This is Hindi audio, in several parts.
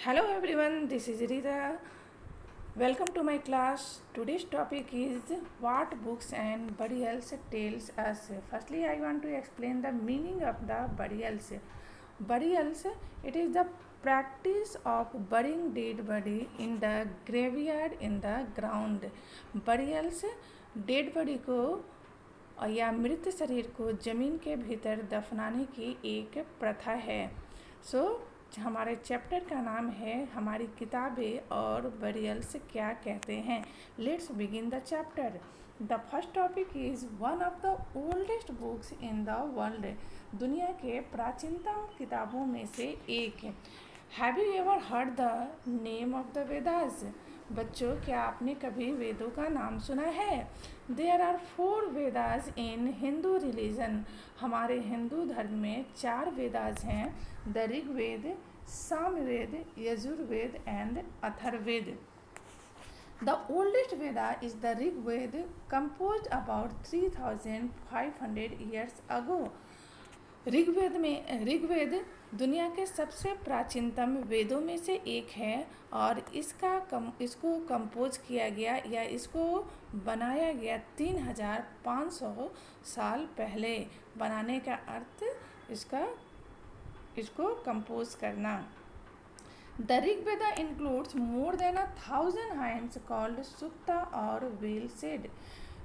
Hello everyone, this is Rita. Welcome to my class. Today's topic is what books and burials tells us. Firstly, I want to explain the meaning of the burials. Burials, it is the practice of burying dead body in the graveyard in the ground. Burials, dead body को या मृत शरीर को जमीन के भीतर दफनाने की एक प्रथा है। हमारे चैप्टर का नाम है हमारी किताबें और बरियल्स क्या कहते हैं। Let's begin the chapter. The first topic is one of the oldest books in the world. दुनिया के प्राचीनतम किताबों में से एक है। Have you ever heard the name of the Vedas? बच्चों, क्या आपने कभी वेदों का नाम सुना है? There are 4 Vedas in Hindu religion. हमारे हिंदू धर्म में 4 वेदास हैं। The Rigveda, Samaveda, Yajurveda and Atharvaveda. The oldest Veda is the Rig composed about 3500 years ago. Rigveda दुनिया के सबसे प्राचीनतम वेदों में से एक है और इसको कंपोज किया गया या इसको बनाया गया 3500 साल पहले। बनाने का अर्थ इसको कंपोज करना। The Rigveda includes more than 1000 hymns called sukta और वेल सेड।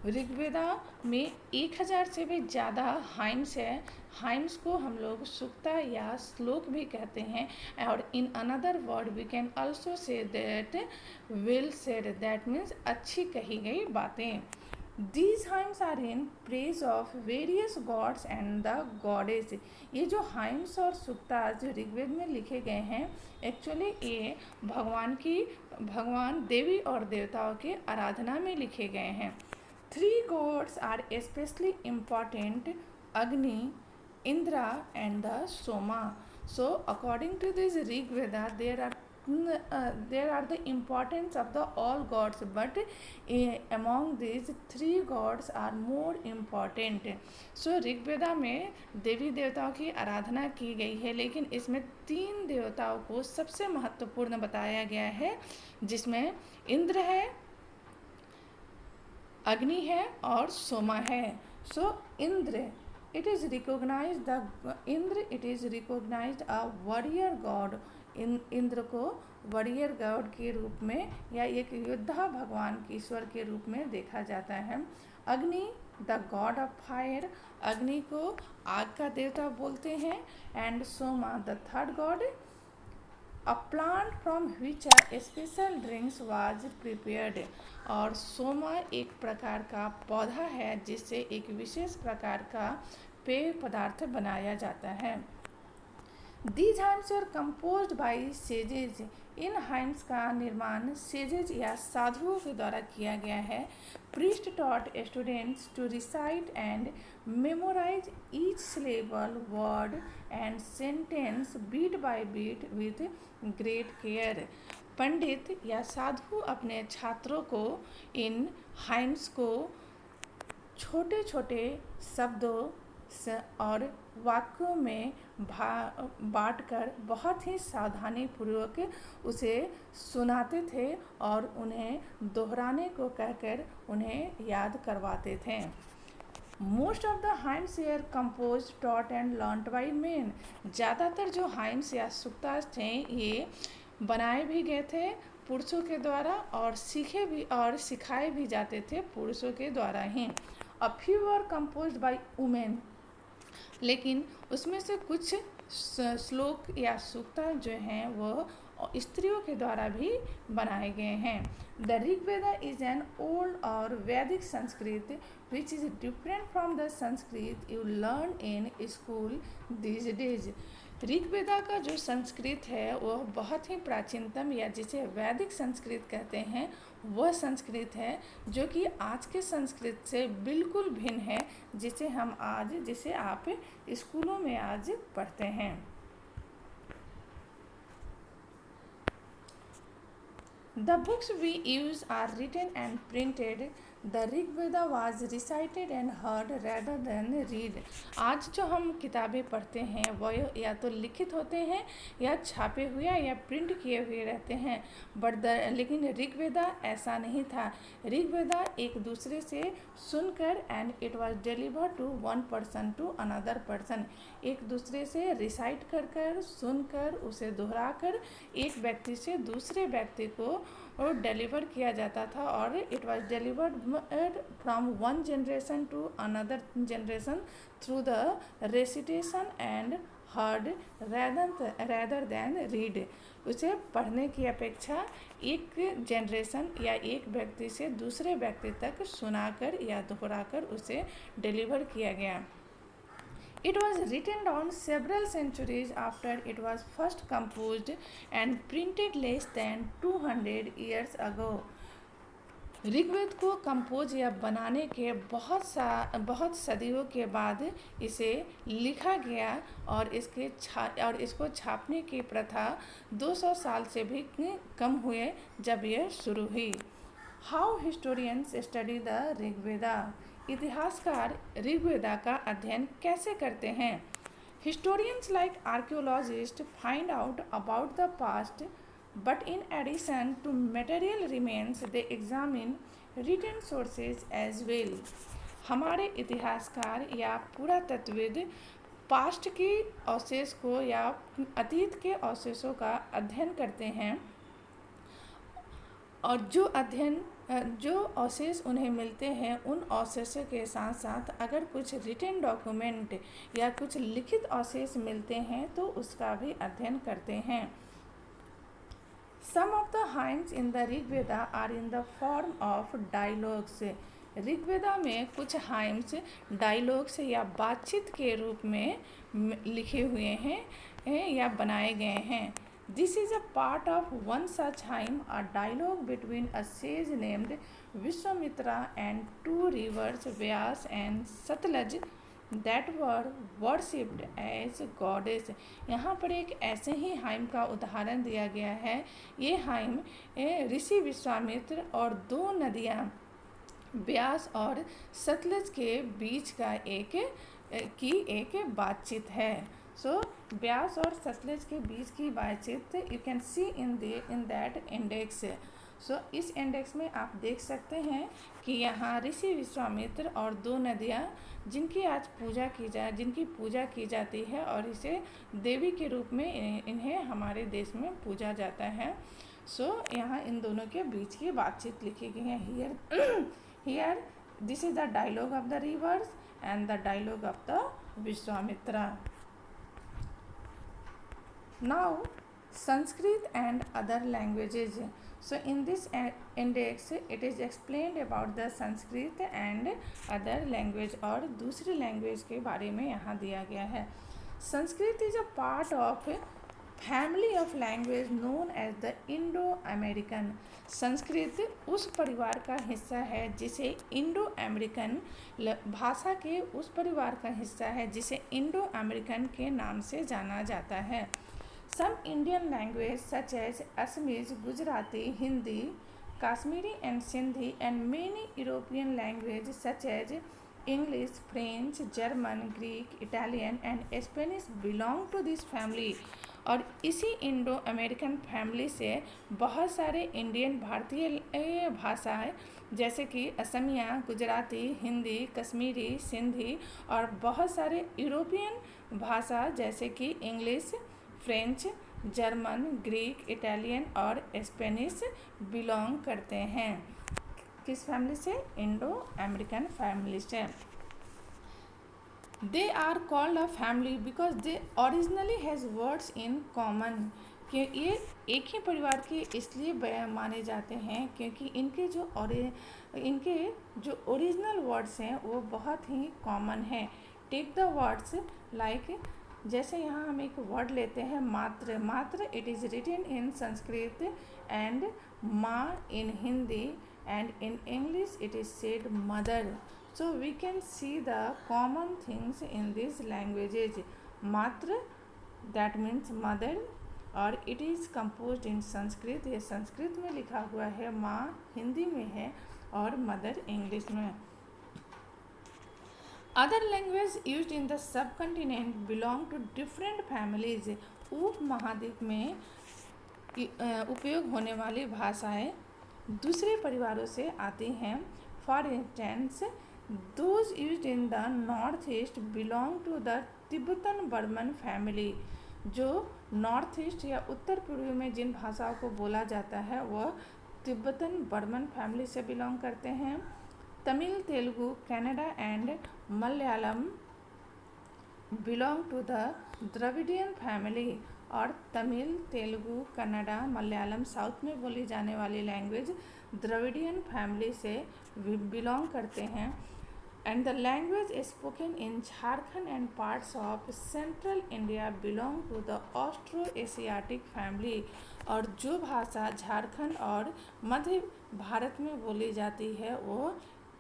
ऋग्वेदा में 1000 से भी ज़्यादा हाइम्स है। हाइम्स को हम लोग सुक्ता या श्लोक भी कहते हैं। और in another word we can also say that well said, that means अच्छी कही गई बातें। These hymns are in praise of various gods and the goddess। ये जो हाइम्स और सुक्तास जो ऋग्वेद में लिखे गए हैं, एक्चुअली ये भगवान देवी और देवताओं के आराधना में लिखे गए हैं। 3 gods are especially important: Agni, Indra and the Soma। So according to this Rig Veda, there are the importance of the all gods, but among these 3 gods are more important। So Rigveda में देवी देवताओं की आराधना की गई है, लेकिन इसमें 3 देवताओं को सबसे महत्वपूर्ण बताया गया है, जिसमें इंद्र है, अग्नि है और सोमा है। So Indra it is recognized a warrior god. Indra को वॉरियर गॉड के रूप में या एक योद्धा भगवान ईश्वर के रूप में देखा जाता है। अग्नि द गॉड ऑफ फायर, अग्नि को आग का देवता बोलते हैं। And Soma the third God, a plant from which a special drinks was prepared. और सोमा एक प्रकार का पौधा है जिससे एक विशेष प्रकार का पेय पदार्थ बनाया जाता है। These hymns are composed by sages. इन हाइम्स का निर्माण सेजेज या साधुओं के द्वारा किया गया है। Priest taught students to recite and memorize each syllable, word and sentence beat by beat with great care. पंडित या साधु अपने छात्रों को इन हाइम्स को छोटे छोटे शब्दों और वाक्यों में बांटकर बहुत ही सावधानीपूर्वक उसे सुनाते थे और उन्हें दोहराने को कहकर उन्हें याद करवाते थे। Most of the hymns are compose taught and learned by men. ज़्यादातर जो हाइम्स या सुक्तास थे ये बनाए भी गए थे पुरुषों के द्वारा और सीखे भी और सिखाए भी जाते थे पुरुषों के द्वारा ही। A few are composed by women, लेकिन उसमें से कुछ श्लोक या सूक्ता जो हैं वो स्त्रियों के द्वारा भी बनाए गए हैं। The Rigveda is an old और वैदिक Sanskrit which is different from the Sanskrit you learn in school these days. Rigveda का जो संस्कृत है वह बहुत ही प्राचीनतम या जिसे वैदिक संस्कृत कहते हैं वह संस्कृत है जो कि आज के संस्कृत से बिल्कुल भिन्न है, जिसे आप स्कूलों में आज पढ़ते हैं। The books we use are written and printed the Rigveda was recited and heard rather than read. आज जो हम किताबें पढ़ते हैं वह या तो लिखित होते हैं या छापे हुए या प्रिंट किए हुए रहते हैं, लेकिन ऋग्वेदा ऐसा नहीं था। ऋग्वेदा एक दूसरे से सुनकर and it was delivered to one person to another person, एक दूसरे से रिसाइट कर सुनकर उसे दोहराकर एक व्यक्ति से दूसरे व्यक्ति को और डिलीवर किया जाता था, और it was delivered from one generation to another generation through the recitation and heard rather than read. उसे पढ़ने की अपेक्षा एक जनरेशन या एक व्यक्ति से दूसरे व्यक्ति तक सुनाकर या दोहराकर उसे डिलीवर किया गया। It was written down several centuries after it was first composed and printed less than 200 years ago. Rigveda को कंपोज या बनाने के बहुत सदियों के बाद इसे लिखा गया और इसको छापने की प्रथा 200 साल से भी कम हुए जब यह शुरू हुई। How historians study the Rigveda. इतिहासकार ऋग्वेदा का अध्ययन कैसे करते हैं? Historians like archaeologist find out about the past, but in addition to material remains they examine written sources as well. हमारे इतिहासकार या पुरातत्वविद पास्ट के अवशेष को या अतीत के अवशेषों का अध्ययन करते हैं, और जो अवशेष उन्हें मिलते हैं उन अवशेषों के साथ साथ अगर कुछ रिटन डॉक्यूमेंट या कुछ लिखित अवशेष मिलते हैं तो उसका भी अध्ययन करते हैं। Some of the hymns in the Rigveda are in the form of dialogues. Rigveda में कुछ हाइम्स डायलॉग्स या बातचीत के रूप में लिखे हुए हैं या बनाए गए हैं। This is a part of one such hymn, a dialogue between a sage named Vishwamitra and two rivers Vyas and Satluj that were worshipped as goddess। यहाँ पर एक ऐसे ही हाइम का उदाहरण दिया गया है। ये हाइम ऋषि विश्वामित्र और दो नदियाँ व्यास और सतलज के बीच का एक बातचीत है। सो व्यास और सतलज के बीच की बातचीत you can see in that index. So इस इंडेक्स में आप देख सकते हैं कि यहाँ ऋषि विश्वामित्र और दो नदियाँ जिनकी पूजा की जाती है और इसे देवी के रूप में इन्हें हमारे देश में पूजा जाता है। सो यहाँ इन दोनों के बीच की बातचीत लिखी गई है। Here this is the dialogue of the rivers and the dialogue of the Vishvamitra. Now, Sanskrit and other languages. So, in this index, it is explained about the Sanskrit and other language, और दूसरी लैंग्वेज के बारे में यहाँ दिया गया है। Sanskrit is a part of family of language known as the Indo-American। Sanskrit उस परिवार का हिस्सा है जिसे इंडो अमेरिकन भाषा के उस परिवार का हिस्सा है जिसे इंडो अमेरिकन के नाम से जाना जाता है। Some Indian languages such as Assamese, Gujarati, Hindi, Kashmiri and Sindhi, and many European languages such as English, French, German, Greek, Italian and Spanish belong to this family। और इसी इंडो अमेरिकन फैमिली से बहुत सारे इंडियन भारतीय भाषाएं जैसे कि असमिया, गुजराती, हिंदी, कश्मीरी, सिंधी और बहुत सारे यूरोपियन भाषा जैसे कि English, French, German, Greek, Italian और स्पेनिश बिलोंग करते हैं। किस फैमिली से? इंडो अमेरिकन फैमिली से। They are called a family because they originally has words in common. कि ये एक ही परिवार के इसलिए माने जाते हैं क्योंकि इनके जो ओरिजिनल वर्ड्स हैं वो बहुत ही कॉमन है। टेक द वर्ड्स लाइक, जैसे यहाँ हम एक वर्ड लेते हैं matra it is written in Sanskrit and maa in Hindi and in English it is said mother. So we can see the common things in this languages. Matra that means mother, और it is composed in Sanskrit, ये संस्कृत में लिखा हुआ है। माँ हिंदी में है और मदर इंग्लिश में। Other language used in the subcontinent belong to different families. उप महाद्वीप में उपयोग होने वाली भाषाएं दूसरे परिवारों से आती हैं। For instance, those used in the north east belong to the Tibetan Burman family. जो नॉर्थ ईस्ट या उत्तर पूर्व में जिन भाषाओं को बोला जाता है वह तिब्बतन बर्मन फैमिली से बिलोंग करते हैं। Tamil, Telugu, Kannada and Malayalam belong to the Dravidian family. और तमिल, तेलुगु, कन्नड़ा, मलयालम साउथ में बोली जाने वाली लैंग्वेज द्रविडियन फैमिली से बिलोंग करते हैं। And the language spoken in Jharkhand and parts of central India belong to the Austro Asiatic family. और जो भाषा झारखंड और मध्य भारत में बोली जाती है वो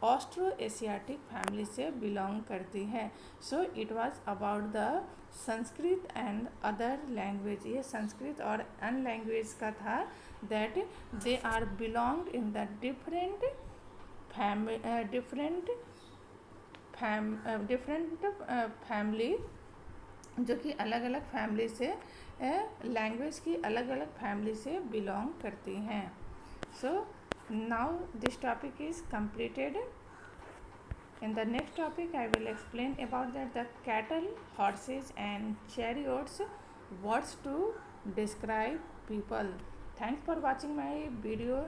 ऑस्ट्रो एशियाटिक फैमिली से बिलोंग करती है। So it was about the Sanskrit and other language. ये संस्कृत और अन्य लैंग्वेज का था, that they are belong in the different family, जो कि अलग अलग फैमिली से लैंग्वेज की अलग अलग फैमिली से बिलोंग करती हैं। So now this topic is completed. In the next topic I will explain about that the cattle, horses and chariots, words to describe people. Thanks for watching my video.